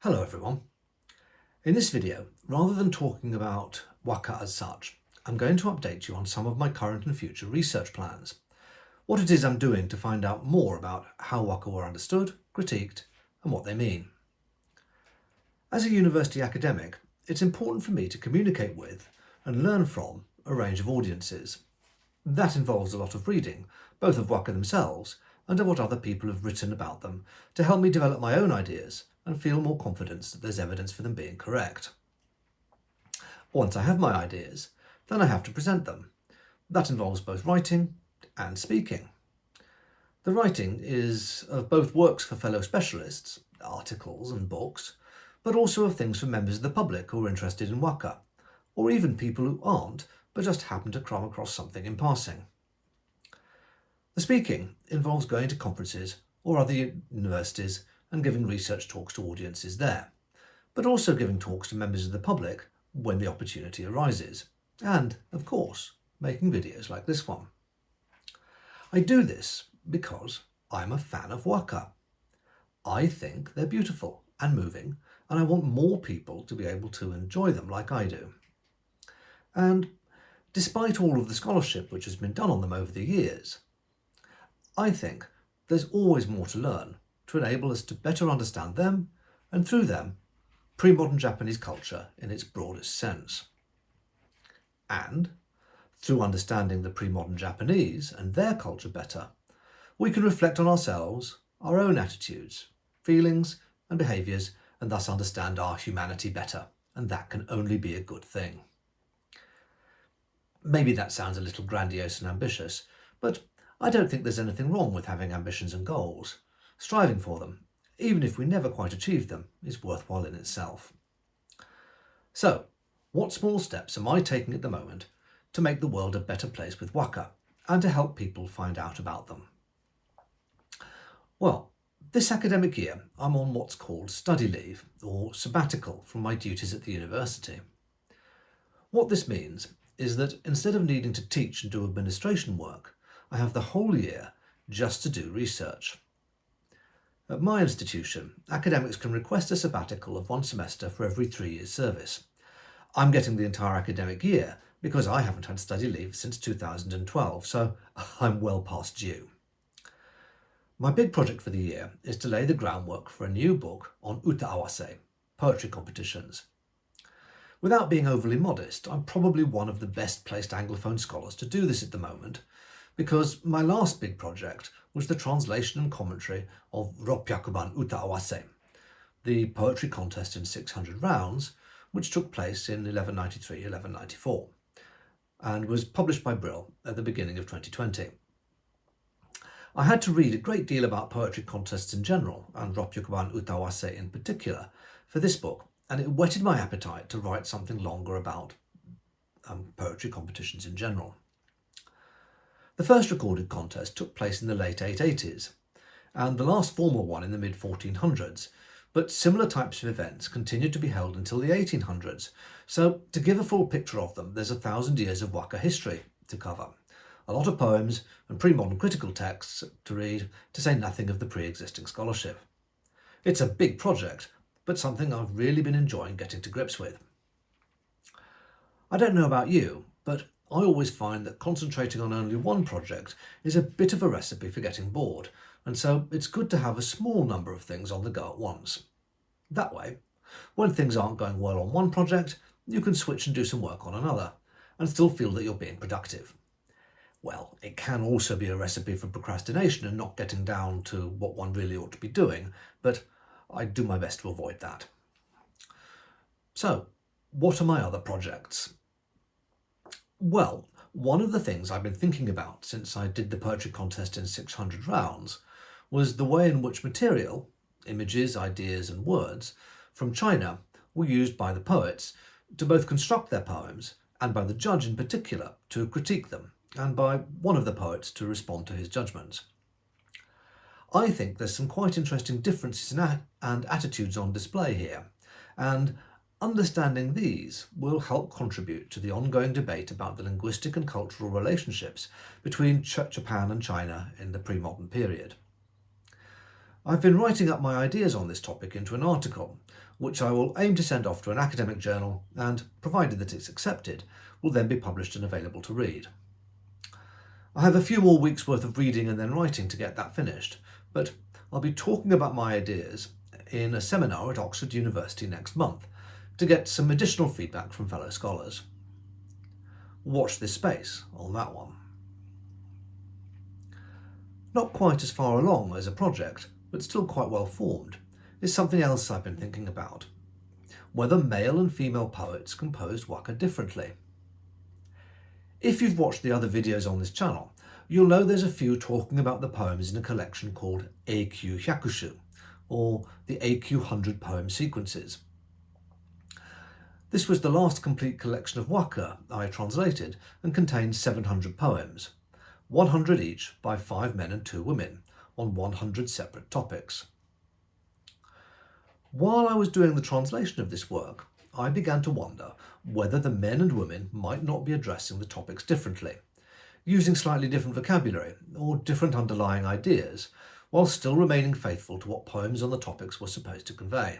Hello everyone. In this video, rather than talking about Waka as such, I'm going to update you on some of my current and future research plans, what it is I'm doing to find out more about how Waka were understood, critiqued, and what they mean. As a university academic, it's important for me to communicate with and learn from a range of audiences. That involves a lot of reading, both of Waka themselves and of what other people have written about them, to help me develop my own ideas and feel more confidence that there's evidence for them being correct. Once I have my ideas, then I have to present them. That involves both writing and speaking. The writing is of both works for fellow specialists, articles and books, but also of things for members of the public who are interested in Waka, or even people who aren't but just happen to come across something in passing. The speaking involves going to conferences or other universities and giving research talks to audiences there, but also giving talks to members of the public when the opportunity arises, and, of course, making videos like this one. I do this because I'm a fan of Waka. I think they're beautiful and moving, and I want more people to be able to enjoy them like I do. And despite all of the scholarship which has been done on them over the years, I think there's always more to learn to enable us to better understand them, and through them, pre-modern Japanese culture in its broadest sense. And, through understanding the pre-modern Japanese and their culture better, we can reflect on ourselves, our own attitudes, feelings and behaviours, and thus understand our humanity better, and that can only be a good thing. Maybe that sounds a little grandiose and ambitious, but I don't think there's anything wrong with having ambitions and goals. Striving for them, even if we never quite achieve them, is worthwhile in itself. So, what small steps am I taking at the moment to make the world a better place with Waka and to help people find out about them? Well, this academic year I'm on what's called study leave or sabbatical from my duties at the university. What this means is that instead of needing to teach and do administration work, I have the whole year just to do research. At my institution, academics can request a sabbatical of one semester for every 3 years' service. I'm getting the entire academic year because I haven't had study leave since 2012, so I'm well past due. My big project for the year is to lay the groundwork for a new book on uta awase, poetry competitions. Without being overly modest, I'm probably one of the best placed Anglophone scholars to do this at the moment, because my last big project was the translation and commentary of Ropyakuban uta awase, the poetry contest in 600 rounds, which took place in 1193-1194, and was published by Brill at the beginning of 2020. I had to read a great deal about poetry contests in general, and Ropyakuban uta awase in particular, for this book, and it whetted my appetite to write something longer about poetry competitions in general. The first recorded contest took place in the late 880s, and the last formal one in the mid-1400s, but similar types of events continued to be held until the 1800s, so to give a full picture of them, there's 1,000 years of Waka history to cover, a lot of poems and pre-modern critical texts to read, to say nothing of the pre-existing scholarship. It's a big project, but something I've really been enjoying getting to grips with. I don't know about you, but I always find that concentrating on only one project is a bit of a recipe for getting bored, and so it's good to have a small number of things on the go at once. That way, when things aren't going well on one project, you can switch and do some work on another, and still feel that you're being productive. Well, it can also be a recipe for procrastination and not getting down to what one really ought to be doing, but I do my best to avoid that. So, what are my other projects? Well, one of the things I've been thinking about since I did the poetry contest in 600 rounds was the way in which material, images, ideas and words, from China were used by the poets to both construct their poems and by the judge in particular to critique them, and by one of the poets to respond to his judgments. I think there's some quite interesting differences and attitudes on display here, and understanding these will help contribute to the ongoing debate about the linguistic and cultural relationships between Japan and China in the pre-modern period. I've been writing up my ideas on this topic into an article, which I will aim to send off to an academic journal and, provided that it's accepted, will then be published and available to read. I have a few more weeks' worth of reading and then writing to get that finished, but I'll be talking about my ideas in a seminar at Oxford University next month to get some additional feedback from fellow scholars. Watch this space on that one. Not quite as far along as a project, but still quite well formed, is something else I've been thinking about: whether male and female poets composed waka differently. If you've watched the other videos on this channel, you'll know there's a few talking about the poems in a collection called AQ Hyakushu, or the AQ 100 poem sequences. This was the last complete collection of waka I translated and contained 700 poems, 100 each by 5 men and 2 women, on 100 separate topics. While I was doing the translation of this work, I began to wonder whether the men and women might not be addressing the topics differently, using slightly different vocabulary or different underlying ideas, while still remaining faithful to what poems on the topics were supposed to convey.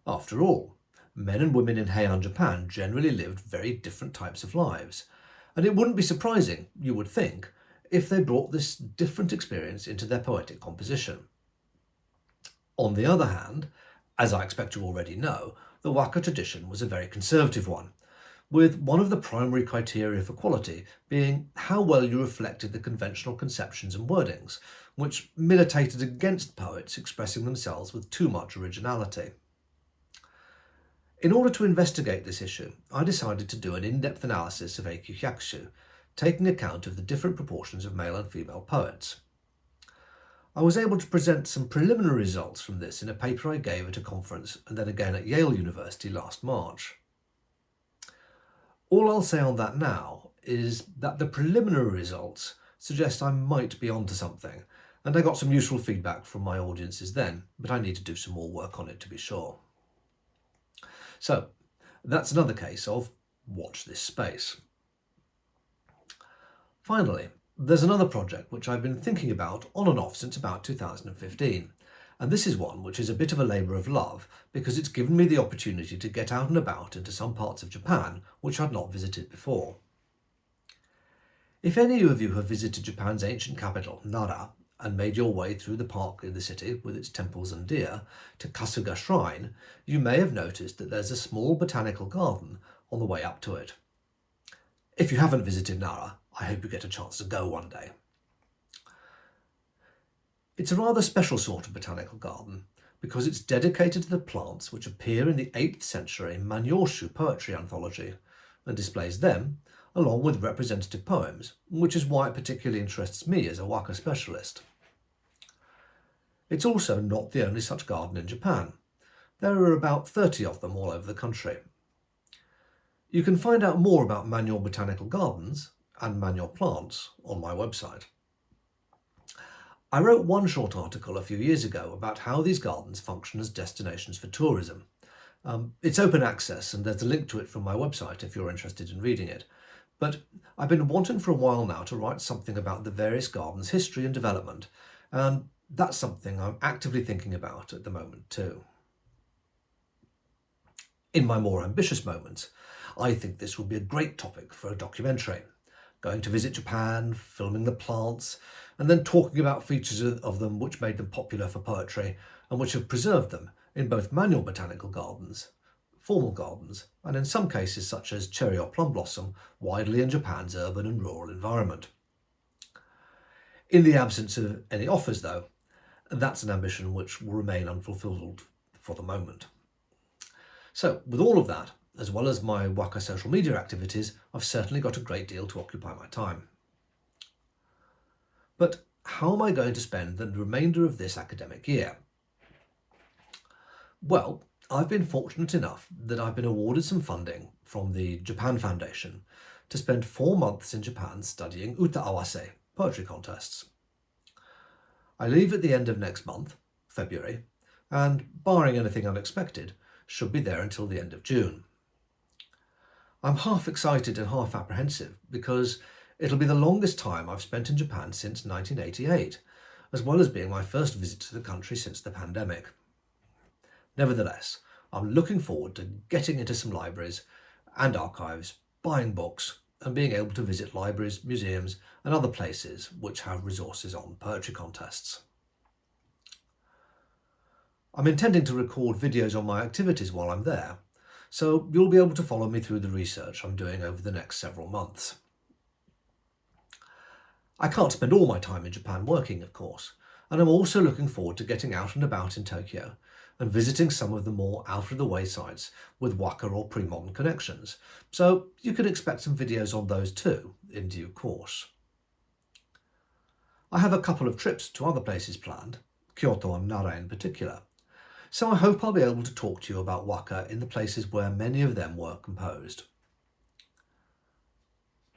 After all, men and women in Heian Japan generally lived very different types of lives, and it wouldn't be surprising, you would think, if they brought this different experience into their poetic composition. On the other hand, as I expect you already know, the waka tradition was a very conservative one, with one of the primary criteria for quality being how well you reflected the conventional conceptions and wordings, which militated against poets expressing themselves with too much originality. In order to investigate this issue, I decided to do an in-depth analysis of AQ Hyakushu, taking account of the different proportions of male and female poets. I was able to present some preliminary results from this in a paper I gave at a conference and then again at Yale University last March. All I'll say on that now is that the preliminary results suggest I might be onto something, and I got some useful feedback from my audiences then, but I need to do some more work on it to be sure. So, that's another case of watch this space. Finally, there's another project which I've been thinking about on and off since about 2015, and this is one which is a bit of a labour of love because it's given me the opportunity to get out and about into some parts of Japan which I'd not visited before. If any of you have visited Japan's ancient capital, Nara, and made your way through the park in the city with its temples and deer to Kasuga Shrine, you may have noticed that there's a small botanical garden on the way up to it. If you haven't visited Nara, I hope you get a chance to go one day. It's a rather special sort of botanical garden because it's dedicated to the plants which appear in the 8th century Manyoshu poetry anthology and displays them along with representative poems, which is why it particularly interests me as a waka specialist. It's also not the only such garden in Japan. There are about 30 of them all over the country. You can find out more about Manyor botanical gardens and Manyor plants on my website. I wrote one short article a few years ago about how these gardens function as destinations for tourism. It's open access and there's a link to it from my website if you're interested in reading it. But I've been wanting for a while now to write something about the various gardens' history and development, and that's something I'm actively thinking about at the moment too. In my more ambitious moments, I think this would be a great topic for a documentary, going to visit Japan, filming the plants, and then talking about features of them which made them popular for poetry and which have preserved them in both manual botanical gardens, formal gardens, and in some cases such as cherry or plum blossom, widely in Japan's urban and rural environment. In the absence of any offers though, that's an ambition which will remain unfulfilled for the moment. So with all of that, as well as my waka social media activities, I've certainly got a great deal to occupy my time. But how am I going to spend the remainder of this academic year? Well, I've been fortunate enough that I've been awarded some funding from the Japan Foundation to spend 4 months in Japan studying uta awase, poetry contests. I leave at the end of next month, February, and barring anything unexpected, should be there until the end of June. I'm half excited and half apprehensive because it'll be the longest time I've spent in Japan since 1988, as well as being my first visit to the country since the pandemic. Nevertheless, I'm looking forward to getting into some libraries and archives, buying books, and being able to visit libraries, museums, and other places which have resources on poetry contests. I'm intending to record videos on my activities while I'm there, so you'll be able to follow me through the research I'm doing over the next several months. I can't spend all my time in Japan working, of course, and I'm also looking forward to getting out and about in Tokyo and visiting some of the more out-of-the-way sites with Waka or pre-modern connections, so you can expect some videos on those too in due course. I have a couple of trips to other places planned, Kyoto and Nara in particular, so I hope I'll be able to talk to you about Waka in the places where many of them were composed.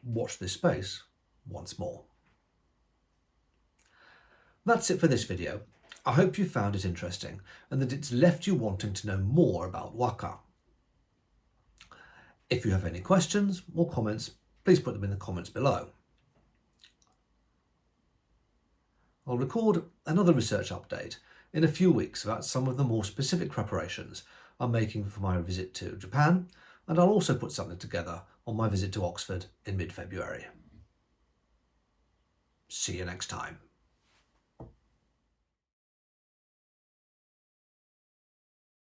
Watch this space once more. That's it for this video. I hope you found it interesting and that it's left you wanting to know more about Waka. If you have any questions or comments, please put them in the comments below. I'll record another research update in a few weeks about some of the more specific preparations I'm making for my visit to Japan, and I'll also put something together on my visit to Oxford in mid-February. See you next time.